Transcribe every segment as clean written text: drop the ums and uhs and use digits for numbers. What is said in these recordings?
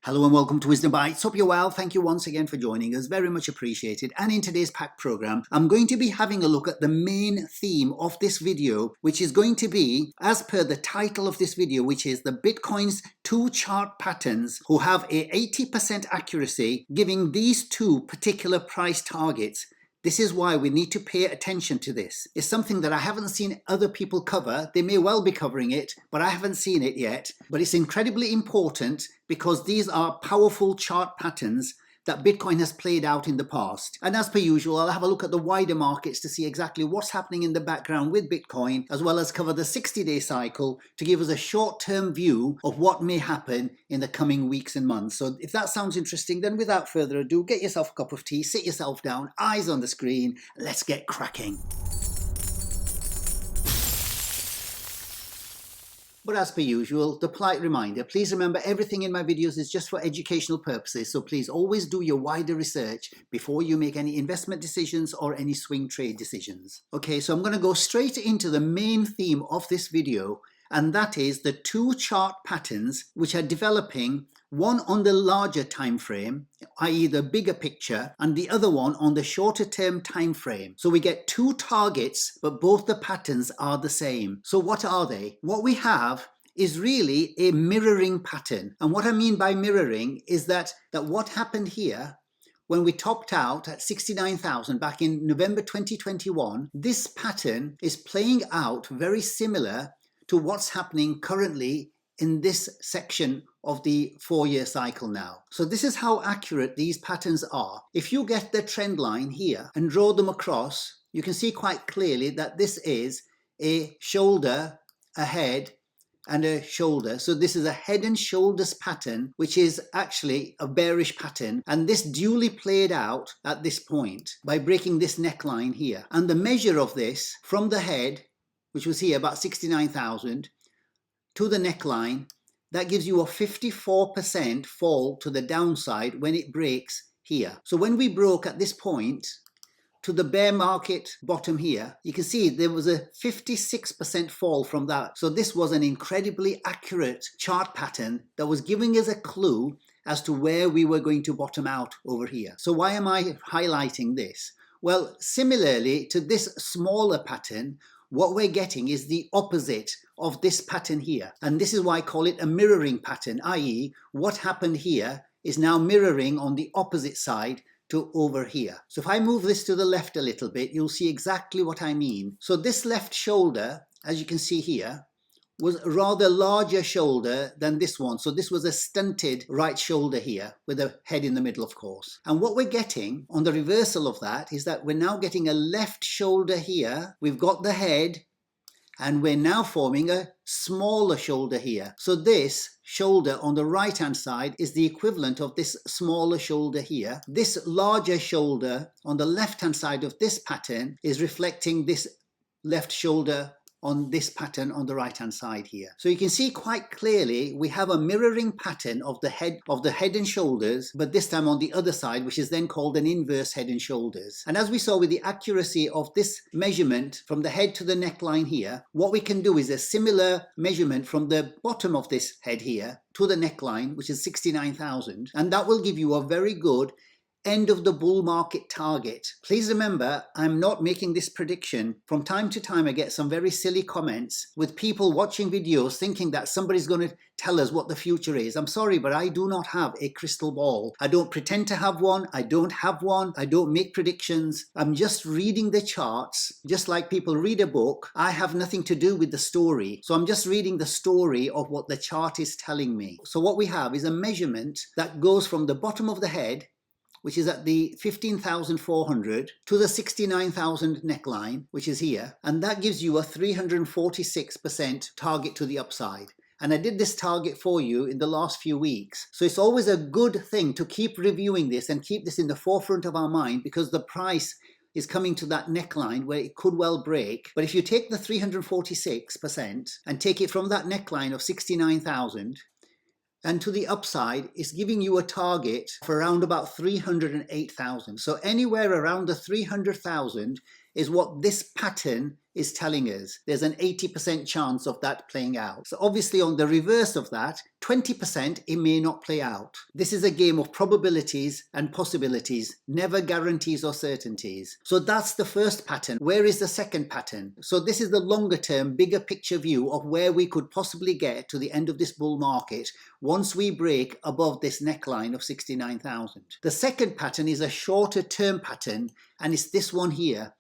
Hello and welcome to Wisdom Bites. Hope you're well. Thank you once again for joining us. Very much appreciated. And in today's packed program, I'm going to be having a look at the main theme of this video, which is going to be, as per the title of this video, which is the Bitcoin's two chart patterns who have a 80% accuracy, giving these two particular price targets. This is why we need to pay attention to this. It's something that I haven't seen other people cover. They may well be covering it, but I haven't seen it yet. But it's incredibly important because these are powerful chart patterns that Bitcoin has played out in the past. And as per usual, I'll have a look at the wider markets to see exactly what's happening in the background with Bitcoin, as well as cover the 60-day cycle to give us a short-term view of what may happen in the coming weeks and months. So if that sounds interesting, then without further ado, get yourself a cup of tea, sit yourself down, eyes on the screen, let's get cracking. But as per usual, the polite reminder, please remember everything in my videos is just for educational purposes, so please always do your wider research before you make any investment decisions or any swing trade decisions. Okay, so I'm going to go straight into the main theme of this video, and that is the two chart patterns which are developing, one on the larger time frame, i.e. the bigger picture, and the other one on the shorter term time frame. So we get two targets, but both the patterns are the same. So what are they? What we have is really a mirroring pattern. And what I mean by mirroring is that what happened here when we topped out at 69,000 back in November 2021, this pattern is playing out very similar to what's happening currently in this section of the 4-year cycle now. So this is how accurate these patterns are. If you get the trend line here and draw them across, you can see quite clearly that this is a shoulder, a head, and a shoulder. So this is a head and shoulders pattern, which is actually a bearish pattern. And this duly played out at this point by breaking this neckline here. And the measure of this from the head, which was here about 69,000, to the neckline, that gives you a 54% fall to the downside when it breaks here. So when we broke at this point to the bear market bottom here, you can see there was a 56% fall from that. So this was an incredibly accurate chart pattern that was giving us a clue as to where we were going to bottom out over here. So why am I highlighting this? Well, similarly to this smaller pattern, what we're getting is the opposite of this pattern here. And this is why I call it a mirroring pattern, i.e. what happened here is now mirroring on the opposite side to over here. So if I move this to the left a little bit, you'll see exactly what I mean. So this left shoulder, as you can see here, was a rather larger shoulder than this one. So this was a stunted right shoulder here with a head in the middle, of course. And what we're getting on the reversal of that is that we're now getting a left shoulder here. We've got the head, and we're now forming a smaller shoulder here. So this shoulder on the right hand side is the equivalent of this smaller shoulder here. This larger shoulder on the left hand side of this pattern is reflecting this left shoulder on this pattern on the right hand side here. So you can see quite clearly we have a mirroring pattern of the head and shoulders, but this time on the other side, which is then called an inverse head and shoulders. And as we saw with the accuracy of this measurement from the head to the neckline here, what we can do is a similar measurement from the bottom of this head here to the neckline, which is 69,000, and that will give you a very good end of the bull market target. Please remember, I'm not making this prediction. From time to time I get some very silly comments with people watching videos thinking that somebody's going to tell us what the future is. I'm sorry, but I do not have a crystal ball. I don't pretend to have one. I don't have one. I don't make predictions. I'm just reading the charts, just like people read a book. I have nothing to do with the story. So I'm just reading the story of what the chart is telling me. So what we have is a measurement that goes from the bottom of the head, which is at the 15,400, to the 69,000 neckline, which is here. And that gives you a 346% target to the upside. And I did this target for you in the last few weeks. So it's always a good thing to keep reviewing this and keep this in the forefront of our mind, because the price is coming to that neckline where it could well break. But if you take the 346% and take it from that neckline of 69,000, and to the upside, it's giving you a target for around about 308,000. So anywhere around the 300,000 is what this pattern is telling us. There's an 80% chance of that playing out. So obviously on the reverse of that, 20% it may not play out. This is a game of probabilities and possibilities, never guarantees or certainties. So that's the first pattern. Where is the second pattern? So this is the longer term, bigger picture view of where we could possibly get to the end of this bull market once we break above this neckline of 69,000. The second pattern is a shorter term pattern, and it's this one here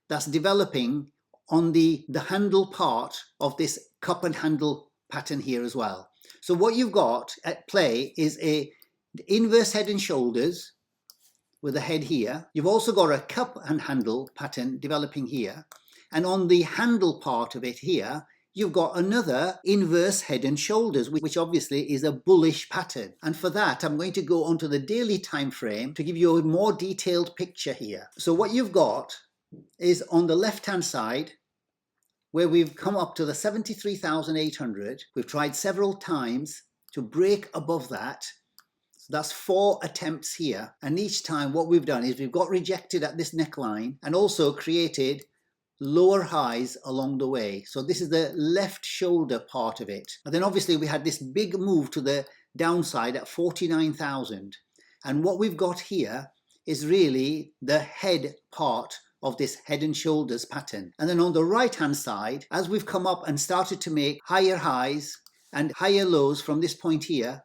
that's developing on the handle part of this cup and handle pattern here as well. So what you've got at play is a inverse head and shoulders with a head here. You've also got a cup and handle pattern developing here. And on the handle part of it here, you've got another inverse head and shoulders, which obviously is a bullish pattern. And for that, I'm going to go onto the daily time frame to give you a more detailed picture here. So what you've got is on the left-hand side, where we've come up to the 73,800. We've tried several times to break above that. So that's 4 attempts here. And each time what we've done is we've got rejected at this neckline and also created lower highs along the way. So this is the left shoulder part of it. And then obviously we had this big move to the downside at 49,000. And what we've got here is really the head part of this head and shoulders pattern. And then on the right hand side, as we've come up and started to make higher highs and higher lows from this point here,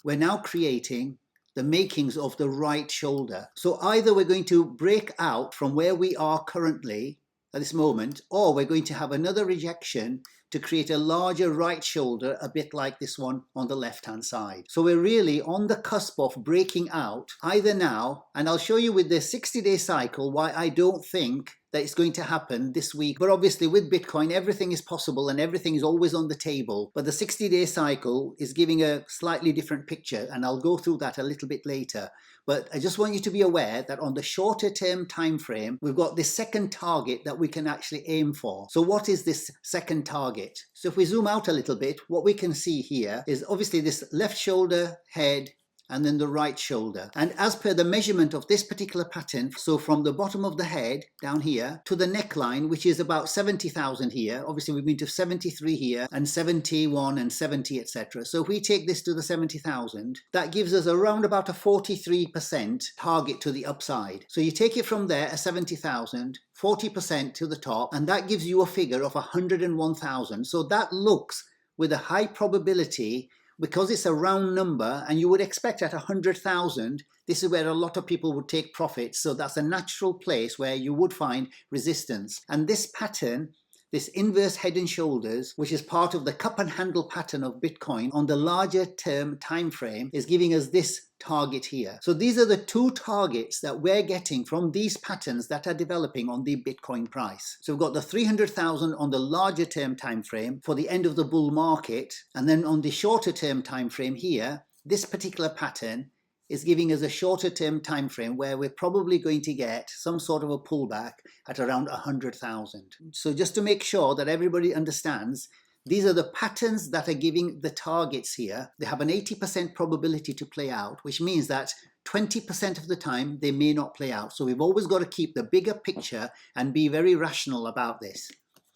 we're now creating the makings of the right shoulder. So either we're going to break out from where we are currently at this moment, or we're going to have another rejection to create a larger right shoulder, a bit like this one on the left hand side. So we're really on the cusp of breaking out either now, and I'll show you with the 60-day cycle why I don't think that it's going to happen this week. But obviously with Bitcoin, everything is possible and everything is always on the table. But the 60-day cycle is giving a slightly different picture, and I'll go through that a little bit later. But I just want you to be aware that on the shorter term time frame, we've got this second target that we can actually aim for. So what is this second target? So if we zoom out a little bit, what we can see here is obviously this left shoulder, head, and then the right shoulder. And as per the measurement of this particular pattern, so from the bottom of the head down here to the neckline, which is about 70,000 here, obviously we've been to 73 here and 71 and 70, etc. So if we take this to the 70,000, that gives us around about a 43% target to the upside. So you take it from there, a 70,000, 40% to the top, and that gives you a figure of 101,000. So that looks with a high probability, because it's a round number, and you would expect at 100,000, this is where a lot of people would take profits. So that's a natural place where you would find resistance. And this pattern, this inverse head and shoulders, which is part of the cup and handle pattern of Bitcoin on the larger term time frame, is giving us this target here. So these are the two targets that we're getting from these patterns that are developing on the Bitcoin price. So we've got the 300,000 on the larger term time frame for the end of the bull market, and then on the shorter term time frame here, this particular pattern is giving us a shorter term time frame where we're probably going to get some sort of a pullback at around 100,000. So just to make sure that everybody understands, these are the patterns that are giving the targets here. They have an 80% probability to play out, which means that 20% of the time they may not play out. So we've always got to keep the bigger picture and be very rational about this.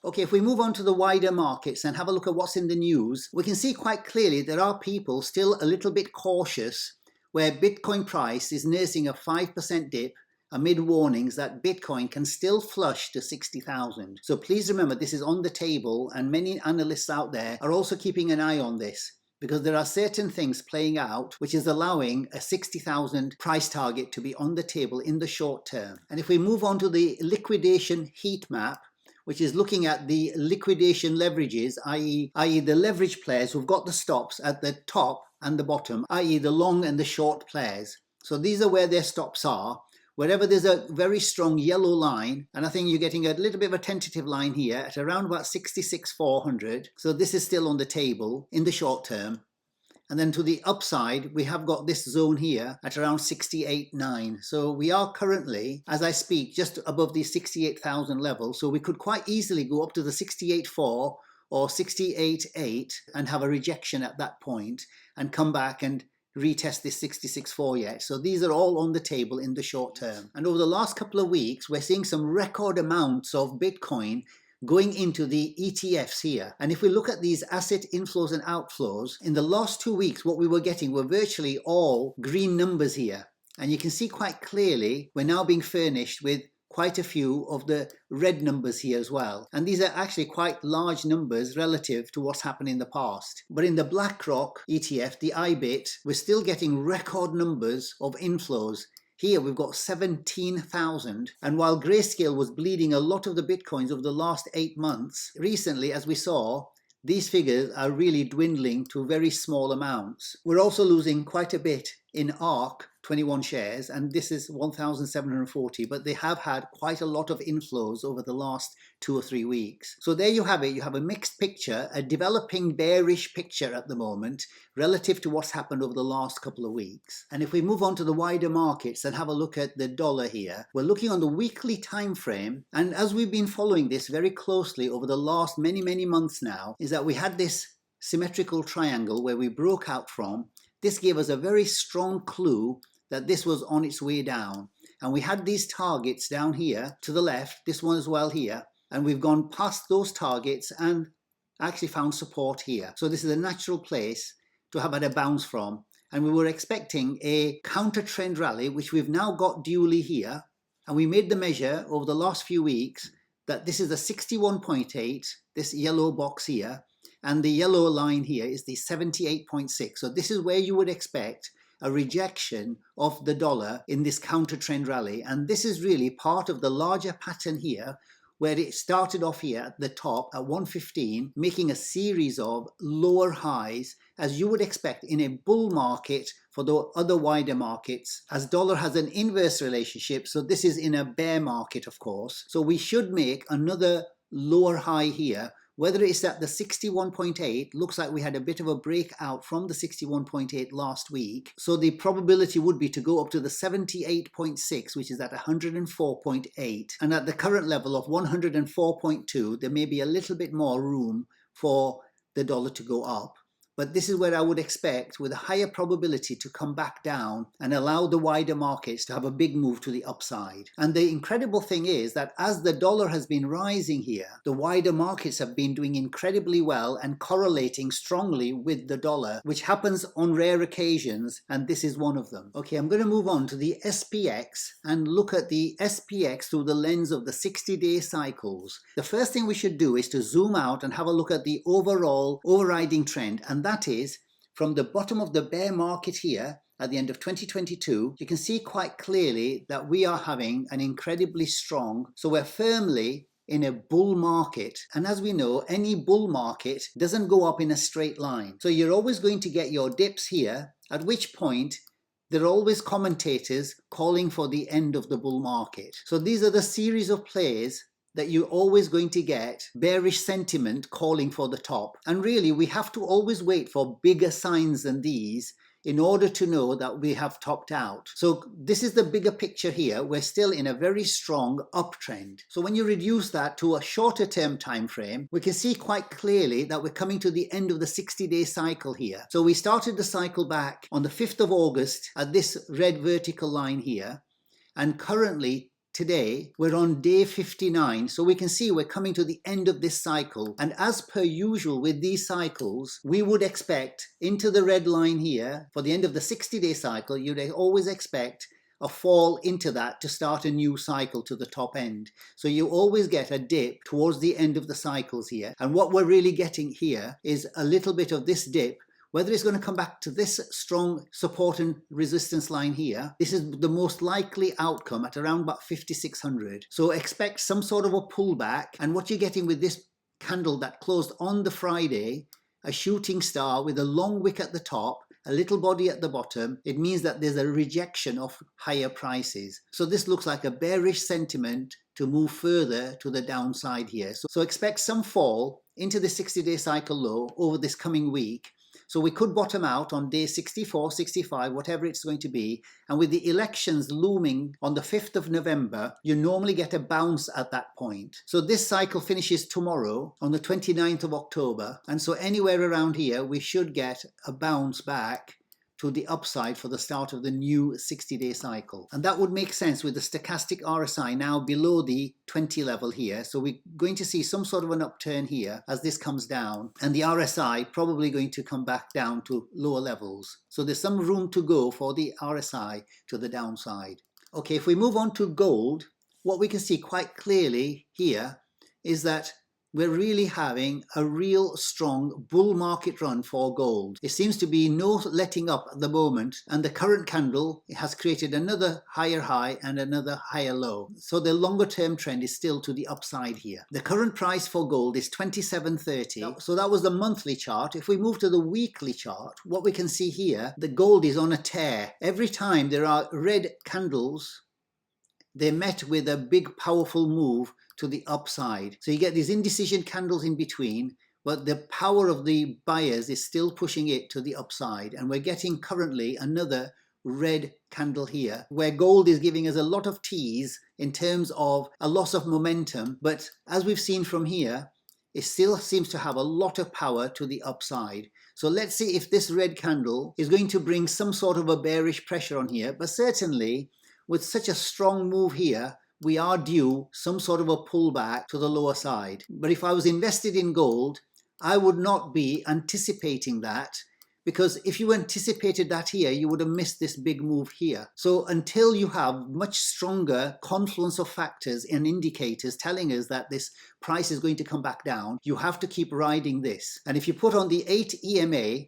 Okay, if we move on to the wider markets and have a look at what's in the news, we can see quite clearly there are people still a little bit cautious where Bitcoin price is nursing a 5% dip amid warnings that Bitcoin can still flush to 60,000. So please remember, this is on the table, and many analysts out there are also keeping an eye on this, because there are certain things playing out which is allowing a 60,000 price target to be on the table in the short term. And if we move on to the liquidation heat map, which is looking at the liquidation leverages, i.e. the leverage players who've got the stops at the top and the bottom, i.e. the long and the short players. So these are where their stops are. Wherever there's a very strong yellow line, and I think you're getting a little bit of a tentative line here at around about 66,400. So this is still on the table in the short term. And then to the upside, we have got this zone here at around 68.9. So we are currently, as I speak, just above the 68,000 level. So we could quite easily go up to the 68.4 or 68.8 and have a rejection at that point and come back and retest this 66.4 yet. So these are all on the table in the short term. And over the last couple of weeks, we're seeing some record amounts of Bitcoin going into the ETFs here. And if we look at these asset inflows and outflows, in the last 2 weeks, what we were getting were virtually all green numbers here. And you can see quite clearly, we're now being furnished with quite a few of the red numbers here as well. And these are actually quite large numbers relative to what's happened in the past. But in the BlackRock ETF, the IBIT, we're still getting record numbers of inflows. Here we've got 17,000. And while Grayscale was bleeding a lot of the Bitcoins over the last 8 months, recently, as we saw, these figures are really dwindling to very small amounts. We're also losing quite a bit in ARK, 21 shares, and this is 1,740, but they have had quite a lot of inflows over the last 2 or 3 weeks. So there you have it. You have a mixed picture, a developing bearish picture at the moment relative to what's happened over the last couple of weeks. And if we move on to the wider markets and have a look at the dollar here, we're looking on the weekly time frame, and as we've been following this very closely over the last many months now, is that we had this symmetrical triangle where we broke out from. This gave us a very strong clue that this was on its way down. And we had these targets down here to the left, this one as well here, and we've gone past those targets and actually found support here. So this is a natural place to have had a bounce from. And we were expecting a counter trend rally, which we've now got duly here. And we made the measure over the last few weeks that this is a 61.8, this yellow box here, and the yellow line here is the 78.6. So this is where you would expect a rejection of the dollar in this counter trend rally. And this is really part of the larger pattern here, where it started off here at the top at 115, making a series of lower highs, as you would expect in a bull market for the other wider markets, as dollar has an inverse relationship. So this is in a bear market, of course. So we should make another lower high here. Whether it's at the 61.8, looks like we had a bit of a breakout from the 61.8 last week. So the probability would be to go up to the 78.6, which is at 104.8. And at the current level of 104.2, there may be a little bit more room for the dollar to go up. But this is where I would expect with a higher probability to come back down and allow the wider markets to have a big move to the upside. And the incredible thing is that as the dollar has been rising here, the wider markets have been doing incredibly well and correlating strongly with the dollar, which happens on rare occasions, and this is one of them. Okay, I'm going to move on to the SPX and look at the SPX through the lens of the 60-day cycles. The first thing we should do is to zoom out and have a look at the overall overriding trend, and that is from the bottom of the bear market here at the end of 2022, you can see quite clearly that we are having an incredibly strong, so we're firmly in a bull market. And as we know, any bull market doesn't go up in a straight line. So you're always going to get your dips here, at which point there are always commentators calling for the end of the bull market. So these are the series of plays that you're always going to get bearish sentiment calling for the top. And really, we have to always wait for bigger signs than these in order to know that we have topped out. So this is the bigger picture here. We're still in a very strong uptrend. So when you reduce that to a shorter term time frame, we can see quite clearly that we're coming to the end of the 60-day cycle here. So we started the cycle back on the 5th of August at this red vertical line here. And currently, today, we're on day 59, so we can see we're coming to the end of this cycle. And as per usual with these cycles, we would expect into the red line here, for the end of the 60-day cycle, you'd always expect a fall into that to start a new cycle to the top end. So you always get a dip towards the end of the cycles here. And what we're really getting here is a little bit of this dip. Whether it's going to come back to this strong support and resistance line here, this is the most likely outcome at around about 5,600. So expect some sort of a pullback. And what you're getting with this candle that closed on the Friday, a shooting star with a long wick at the top, a little body at the bottom, it means that there's a rejection of higher prices. So this looks like a bearish sentiment to move further to the downside here. So expect some fall into the 60-day cycle low over this coming week. So we could bottom out on day 64, 65, whatever it's going to be. And with the elections looming on the 5th of November, you normally get a bounce at that point. So this cycle finishes tomorrow on the 29th of October. And so anywhere around here, we should get a bounce back to the upside for the start of the new 60-day cycle. And that would make sense with the stochastic RSI now below the 20 level here. So we're going to see some sort of an upturn here as this comes down, and the RSI probably going to come back down to lower levels. So there's some room to go for the RSI to the downside. Okay, if we move on to gold, what we can see quite clearly here is that we're really having a real strong bull market run for gold. It seems to be no letting up at the moment, and the current candle has created another higher high and another higher low. So the longer term trend is still to the upside here. The current price for gold is 27.30. So that was the monthly chart. If we move to the weekly chart, what we can see here, the gold is on a tear. Every time there are red candles, they're met with a big powerful move to the upside. So you get these indecision candles in between, but the power of the buyers is still pushing it to the upside. And we're getting currently another red candle here, where gold is giving us a lot of tease in terms of a loss of momentum. But as we've seen from here, it still seems to have a lot of power to the upside. So let's see if this red candle is going to bring some sort of a bearish pressure on here. But certainly with such a strong move here, we are due some sort of a pullback to the lower side. But if I was invested in gold, I would not be anticipating that, because if you anticipated that here, you would have missed this big move here. So until you have much stronger confluence of factors and indicators telling us that this price is going to come back down, you have to keep riding this. And if you put on the 8 EMA,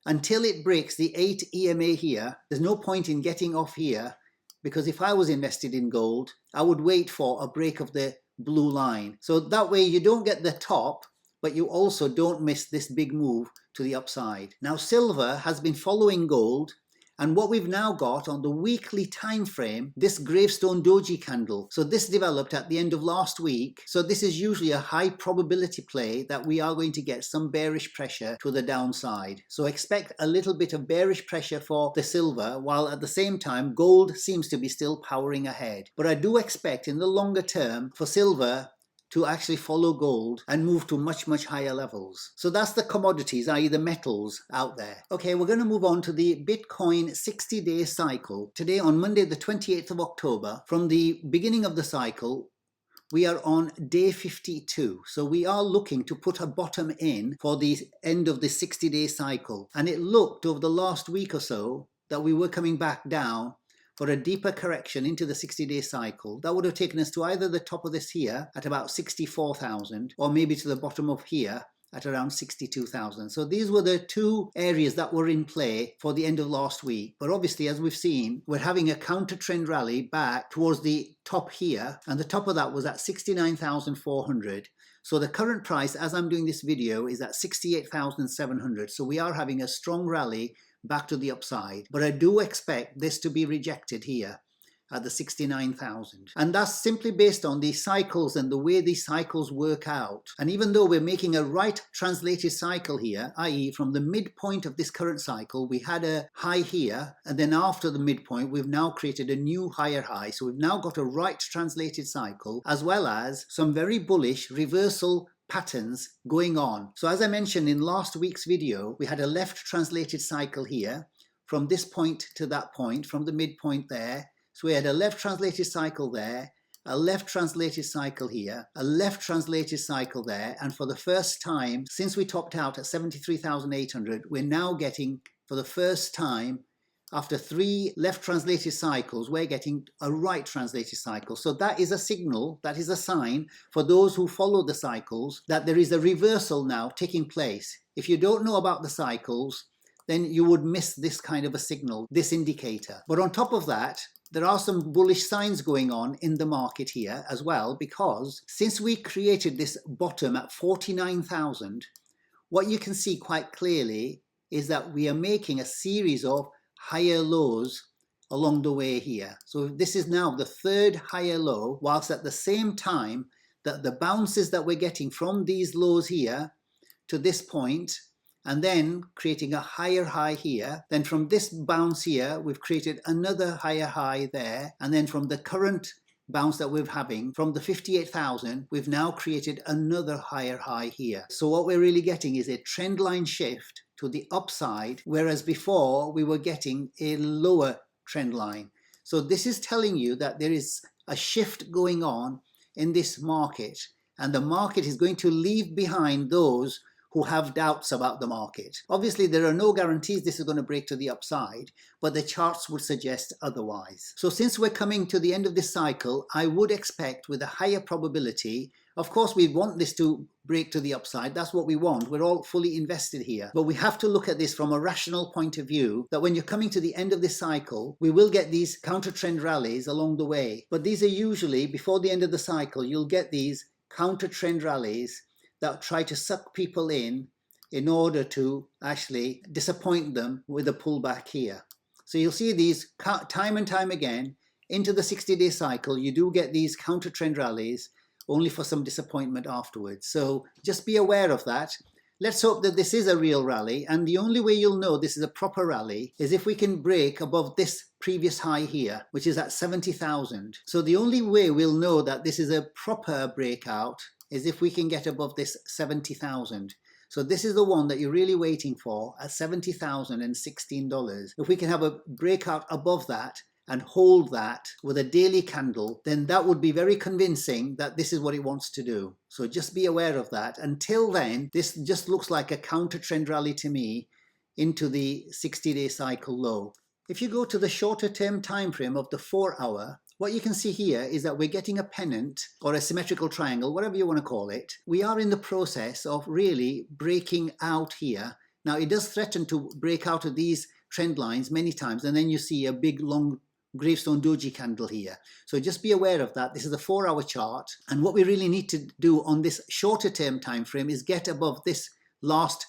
until it breaks the 8 EMA here, there's no point in getting off here. Because if I was invested in gold, I would wait for a break of the blue line. So that way you don't get the top, but you also don't miss this big move to the upside. Now silver has been following gold, and what we've now got on the weekly time frame, this gravestone doji candle. So this developed at the end of last week. So this is usually a high probability play that we are going to get some bearish pressure to the downside. So expect a little bit of bearish pressure for the silver, while at the same time gold seems to be still powering ahead. But I do expect in the longer term for silver to actually follow gold and move to much, much higher levels. So that's the commodities, i.e. the metals out there. Okay, we're going to move on to the Bitcoin 60-day cycle. Today on Monday, the 28th of October, from the beginning of the cycle, we are on day 52. So we are looking to put a bottom in for the end of the 60-day cycle. And it looked over the last week or so that we were coming back down for a deeper correction into the 60-day cycle. That would have taken us to either the top of this here at about 64,000 or maybe to the bottom of here at around 62,000. So these were the two areas that were in play for the end of last week. But obviously, as we've seen, we're having a counter trend rally back towards the top here, and the top of that was at 69,400. So the current price, as I'm doing this video, is at 68,700. So we are having a strong rally back to the upside, but I do expect this to be rejected here at the 69,000. And that's simply based on these cycles and the way these cycles work out. And even though we're making a right translated cycle here, i.e. from the midpoint of this current cycle, we had a high here, and then after the midpoint, we've now created a new higher high. So we've now got a right translated cycle, as well as some very bullish reversal patterns going on. So as I mentioned in last week's video, we had a left translated cycle here from this point to that point, from the midpoint there. So we had a left translated cycle there, a left translated cycle here, a left translated cycle there, and for the first time since we topped out at 73,800, we're now getting, for the first time after 3 left translated cycles, we're getting a right translated cycle. So that is a signal, that is a sign for those who follow the cycles that there is a reversal now taking place. If you don't know about the cycles, then you would miss this kind of a signal, this indicator. But on top of that, there are some bullish signs going on in the market here as well, because since we created this bottom at 49,000, what you can see quite clearly is that we are making a series of higher lows along the way here. So this is now the third higher low, whilst at the same time that the bounces that we're getting from these lows here to this point, and then creating a higher high here. Then from this bounce here, we've created another higher high there. And then from the current bounce that we're having from the 58,000, we've now created another higher high here. So what we're really getting is a trend line shift to the upside, whereas before we were getting a lower trend line. So this is telling you that there is a shift going on in this market, and the market is going to leave behind those who have doubts about the market. Obviously, there are no guarantees this is going to break to the upside, but the charts would suggest otherwise. So since we're coming to the end of this cycle, I would expect with a higher probability, of course, we want this to break to the upside. That's what we want. We're all fully invested here. But we have to look at this from a rational point of view, that when you're coming to the end of this cycle, we will get these counter trend rallies along the way. But these are usually, before the end of the cycle, you'll get these counter trend rallies that try to suck people in order to actually disappoint them with a pullback here. So you'll see these time and time again into the 60-day cycle. You do get these counter trend rallies, only for some disappointment afterwards. So just be aware of that. Let's hope that this is a real rally, and the only way you'll know this is a proper rally is if we can break above this previous high here, which is at 70,000. So the only way we'll know that this is a proper breakout is if we can get above this 70,000. So this is the one that you're really waiting for at $70,016. If we can have a breakout above that and hold that with a daily candle, then that would be very convincing that this is what it wants to do. So just be aware of that. Until then, this just looks like a counter trend rally to me into the 60-day cycle low. If you go to the shorter term time frame of the 4-hour, what you can see here is that we're getting a pennant or a symmetrical triangle, whatever you want to call it. We are in the process of really breaking out here. Now, it does threaten to break out of these trend lines many times, and then you see a big long gravestone doji candle here. So just be aware of that. This is a 4-hour chart, and what we really need to do on this shorter term time frame is get above this last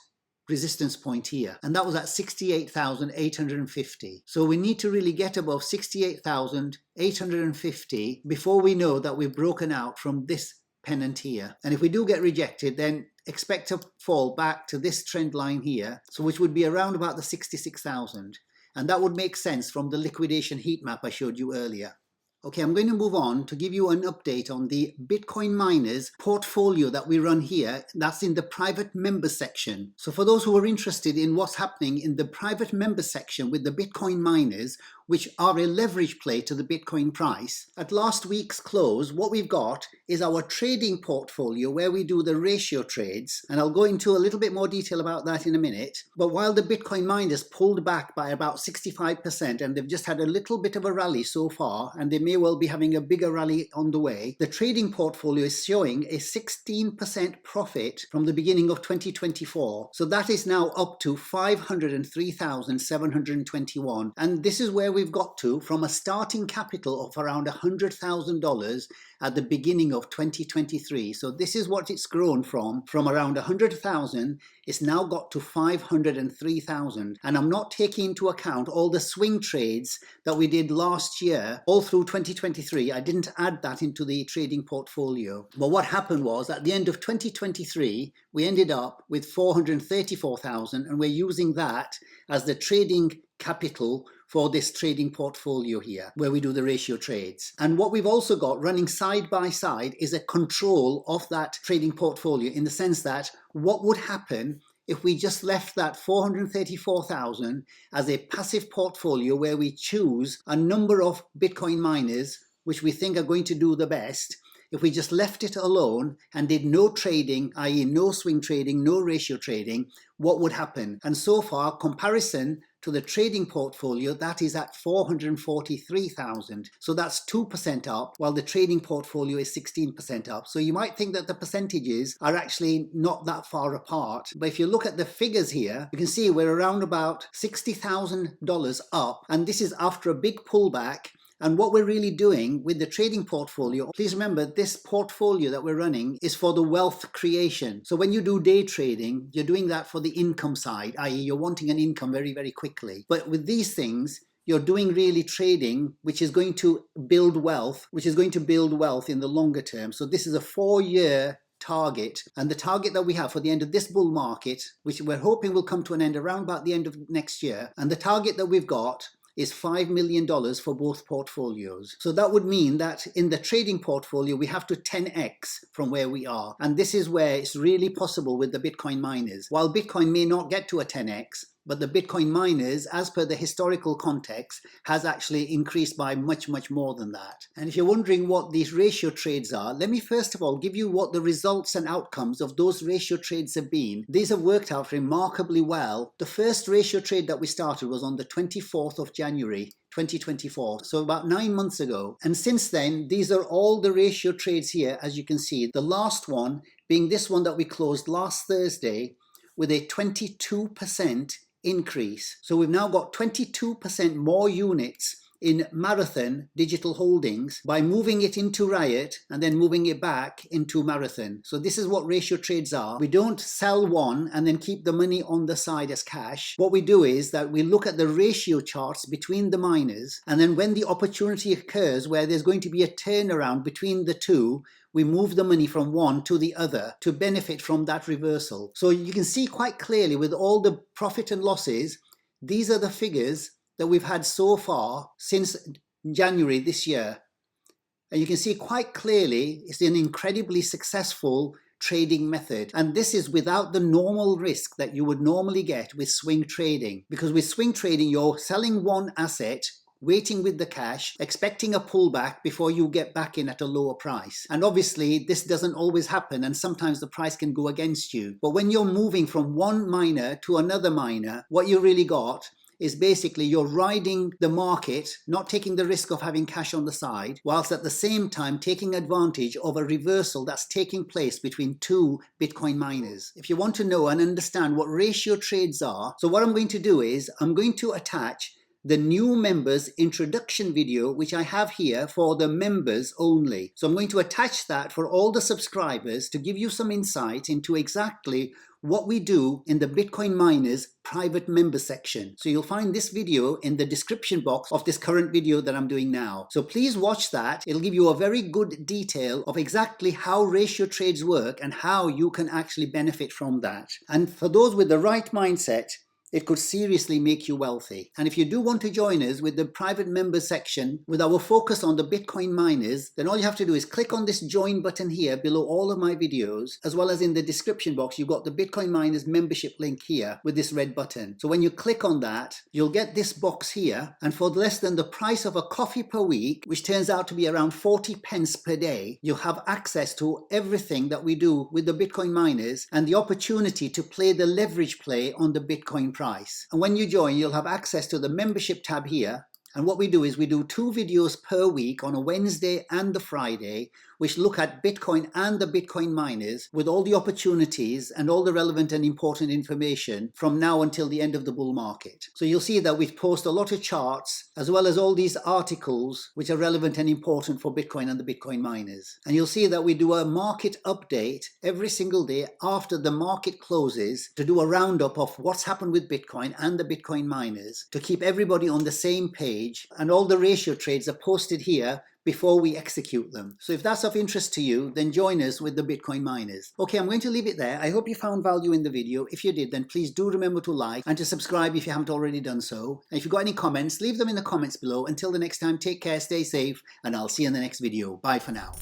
resistance point here, and that was at 68,850. So we need to really get above 68,850 before we know that we've broken out from this pennant here. And if we do get rejected, then expect to fall back to this trend line here, so which would be around about the 66,000, and that would make sense from the liquidation heat map I showed you earlier. Okay, I'm going to move on to give you an update on the Bitcoin miners portfolio that we run here. That's in the private members section. So for those who are interested in what's happening in the private members section with the Bitcoin miners, which are a leverage play to the Bitcoin price, at last week's close, what we've got is our trading portfolio where we do the ratio trades. And I'll go into a little bit more detail about that in a minute. But while the Bitcoin miners pulled back by about 65%, and they've just had a little bit of a rally so far, and they may well be having a bigger rally on the way, the trading portfolio is showing a 16% profit from the beginning of 2024. So that is now up to 503,721. And this is where we've got to from a starting capital of around $100,000 at the beginning of 2023. So this is what it's grown from around 100,000. It's now got to 503,000. And I'm not taking into account all the swing trades that we did last year, all through 2023. I didn't add that into the trading portfolio. But what happened was at the end of 2023, we ended up with 434,000, and we're using that as the trading capital for this trading portfolio here, where we do the ratio trades. And what we've also got running side by side is a control of that trading portfolio, in the sense that what would happen if we just left that 434,000 as a passive portfolio where we choose a number of Bitcoin miners which we think are going to do the best. If we just left it alone and did no trading, i.e. no swing trading, no ratio trading, what would happen? And so far, comparison to the trading portfolio, that is at 443,000. So that's 2% up, while the trading portfolio is 16% up. So you might think that the percentages are actually not that far apart. But if you look at the figures here, you can see we're around about $60,000 up. And this is after a big pullback. And what we're really doing with the trading portfolio, please remember this portfolio that we're running is for the wealth creation. So when you do day trading, you're doing that for the income side, i.e. you're wanting an income very, very quickly. But with these things, you're doing really trading, which is going to build wealth, in the longer term. So this is a 4-year target, and the target that we have for the end of this bull market, which we're hoping will come to an end around about the end of next year, and the target that we've got is $5 million for both portfolios. So that would mean that in the trading portfolio, we have to 10x from where we are. And this is where it's really possible with the Bitcoin miners. While Bitcoin may not get to a 10x, but the Bitcoin miners, as per the historical context, has actually increased by much, much more than that. And if you're wondering what these ratio trades are, let me first of all give you what the results and outcomes of those ratio trades have been. These have worked out remarkably well. The first ratio trade that we started was on the 24th of January 2024, so about 9 months ago. And since then, these are all the ratio trades here, as you can see. The last one being this one that we closed last Thursday with a 22% increase. So we've now got 22% more units in Marathon Digital Holdings by moving it into Riot and then moving it back into Marathon. So this is what ratio trades are. We don't sell one and then keep the money on the side as cash. What we do is that we look at the ratio charts between the miners, and then when the opportunity occurs where there's going to be a turnaround between the two, we move the money from one to the other to benefit from that reversal. So you can see quite clearly with all the profit and losses, these are the figures that we've had so far since January this year. And you can see quite clearly it's an incredibly successful trading method. And this is without the normal risk that you would normally get with swing trading. Because with swing trading, you're selling one asset, waiting with the cash, expecting a pullback before you get back in at a lower price. And obviously this doesn't always happen, and sometimes the price can go against you. But when you're moving from one miner to another miner, what you really got is basically you're riding the market, not taking the risk of having cash on the side, whilst at the same time taking advantage of a reversal that's taking place between two Bitcoin miners. If you want to know and understand what ratio trades are, so what I'm going to do is I'm going to attach the new members introduction video, which I have here for the members only. So I'm going to attach that for all the subscribers to give you some insight into exactly what we do in the Bitcoin miners private member section. So you'll find this video in the description box of this current video that I'm doing now. So please watch that. It'll give you a very good detail of exactly how ratio trades work and how you can actually benefit from that. And for those with the right mindset, it could seriously make you wealthy. And if you do want to join us with the private members section with our focus on the Bitcoin miners, then all you have to do is click on this join button here below all of my videos, as well as in the description box, you've got the Bitcoin miners membership link here with this red button. So when you click on that, you'll get this box here, and for less than the price of a coffee per week, which turns out to be around 40 pence per day, you'll have access to everything that we do with the Bitcoin miners and the opportunity to play the leverage play on the Bitcoin price. And when you join, you'll have access to the membership tab here. And what we do is we do 2 videos per week on a Wednesday and the Friday, which look at Bitcoin and the Bitcoin miners with all the opportunities and all the relevant and important information from now until the end of the bull market. So you'll see that we post a lot of charts as well as all these articles which are relevant and important for Bitcoin and the Bitcoin miners. And you'll see that we do a market update every single day after the market closes to do a roundup of what's happened with Bitcoin and the Bitcoin miners to keep everybody on the same page. And all the ratio trades are posted here before we execute them. So if that's of interest to you, then join us with the Bitcoin miners. Okay, I'm going to leave it there. I hope you found value in the video. If you did, then please do remember to like and to subscribe if you haven't already done so. And if you've got any comments, leave them in the comments below. Until the next time, take care, stay safe, and I'll see you in the next video. Bye for now.